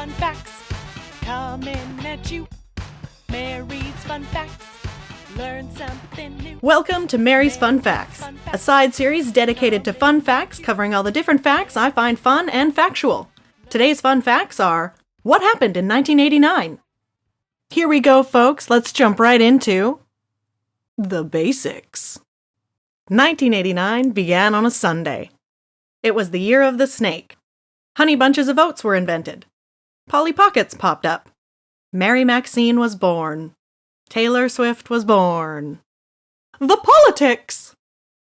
Fun Facts, coming at you. Mary's Fun Facts, learn something new. Welcome to Mary's Fun Facts, a side series dedicated to fun facts covering all the different facts I find fun and factual. Today's fun facts are, what happened in 1989? Here we go, folks. Let's jump right into the basics. 1989 began on a Sunday. It was the year of the snake. Honey bunches of oats were invented. Polly Pockets popped up. Mary Maxine was born. Taylor Swift was born. The politics!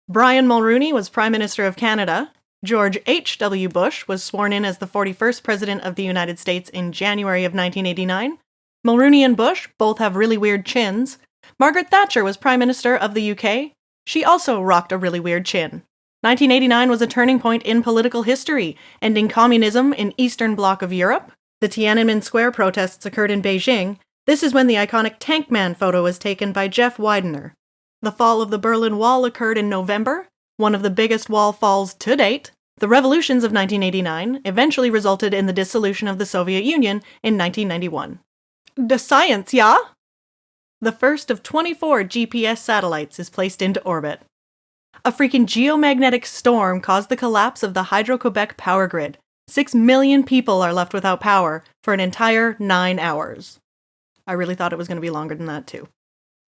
Brian Mulroney was Prime Minister of Canada. George H.W. Bush was sworn in as the 41st President of the United States in January of 1989. Mulroney and Bush both have really weird chins. Margaret Thatcher was Prime Minister of the UK. She also rocked a really weird chin. 1989 was a turning point in political history, ending communism in Eastern Bloc of Europe. The Tiananmen Square protests occurred in Beijing. This is when the iconic Tank Man photo was taken by Jeff Widener. The fall of the Berlin Wall occurred in November, one of the biggest wall falls to date. The revolutions of 1989 eventually resulted in the dissolution of the Soviet Union in 1991. The science, yeah? The first of 24 GPS satellites is placed into orbit. A freaking geomagnetic storm caused the collapse of the Hydro-Quebec power grid. 6 million people are left without power for an entire 9 hours. I really thought it was going to be longer than that, too.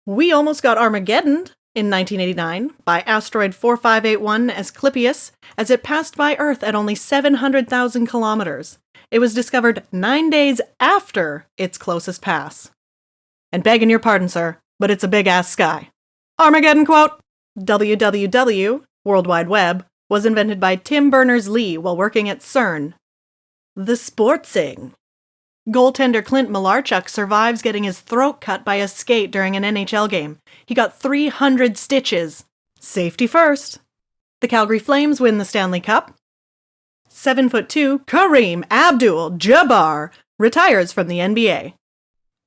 We almost got Armageddoned in 1989 by asteroid 4581 Asclepius as it passed by Earth at only 700,000 kilometers. It was discovered 9 days after its closest pass. And begging your pardon, sir, but it's a big-ass sky. Armageddon quote! WWW, World Wide Web, was invented by Tim Berners-Lee while working at CERN. The sportsing. Goaltender Clint Malarchuk survives getting his throat cut by a skate during an NHL game. He got 300 stitches. Safety first. The Calgary Flames win the Stanley Cup. 7'2" Kareem Abdul-Jabbar retires from the NBA.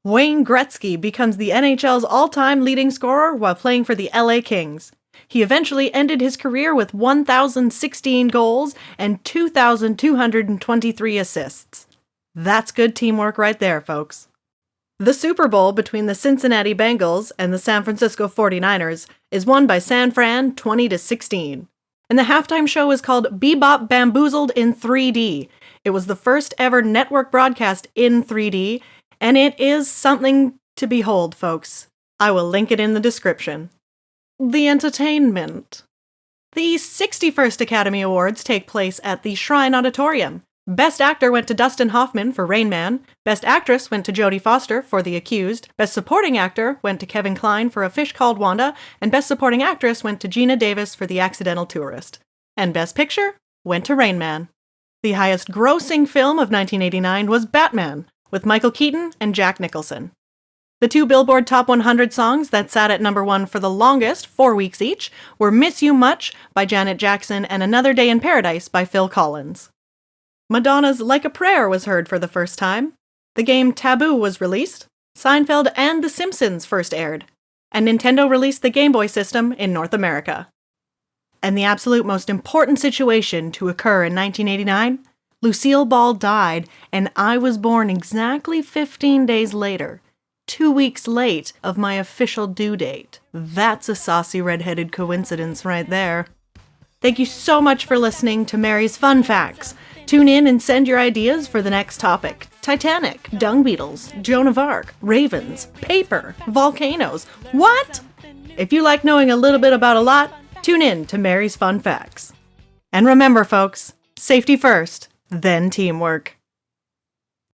Wayne Gretzky becomes the NHL's all-time leading scorer while playing for the LA Kings. He eventually ended his career with 1,016 goals and 2,223 assists. That's good teamwork right there, folks. The Super Bowl between the Cincinnati Bengals and the San Francisco 49ers is won by San Fran 20-16. And the halftime show is called Bebop Bamboozled in 3D. It was the first ever network broadcast in 3D, and it is something to behold, folks. I will link it in the description. The entertainment. The 61st Academy Awards take place at the Shrine Auditorium. Best Actor went to Dustin Hoffman for Rain Man. Best Actress went to Jodie Foster for The Accused. Best Supporting Actor went to Kevin Kline for A Fish Called Wanda. And Best Supporting Actress went to Gina Davis for The Accidental Tourist. And Best Picture went to Rain Man. The highest grossing film of 1989 was Batman, with Michael Keaton and Jack Nicholson. The 2 Billboard Top 100 songs that sat at number 1 for the longest, 4 weeks each, were Miss You Much by Janet Jackson and Another Day in Paradise by Phil Collins. Madonna's Like a Prayer was heard for the first time. The game Taboo was released. Seinfeld and The Simpsons first aired. And Nintendo released the Game Boy system in North America. And the absolute most important situation to occur in 1989, Lucille Ball died, and I was born exactly 15 days later, 2 weeks late of my official due date. That's a saucy red-headed coincidence right there. Thank you so much for listening to Mary's Fun Facts. Tune in and send your ideas for the next topic. Titanic, dung beetles, Joan of Arc, ravens, paper, volcanoes. What? If you like knowing a little bit about a lot, tune in to Mary's Fun Facts. And remember, folks, safety first, then teamwork.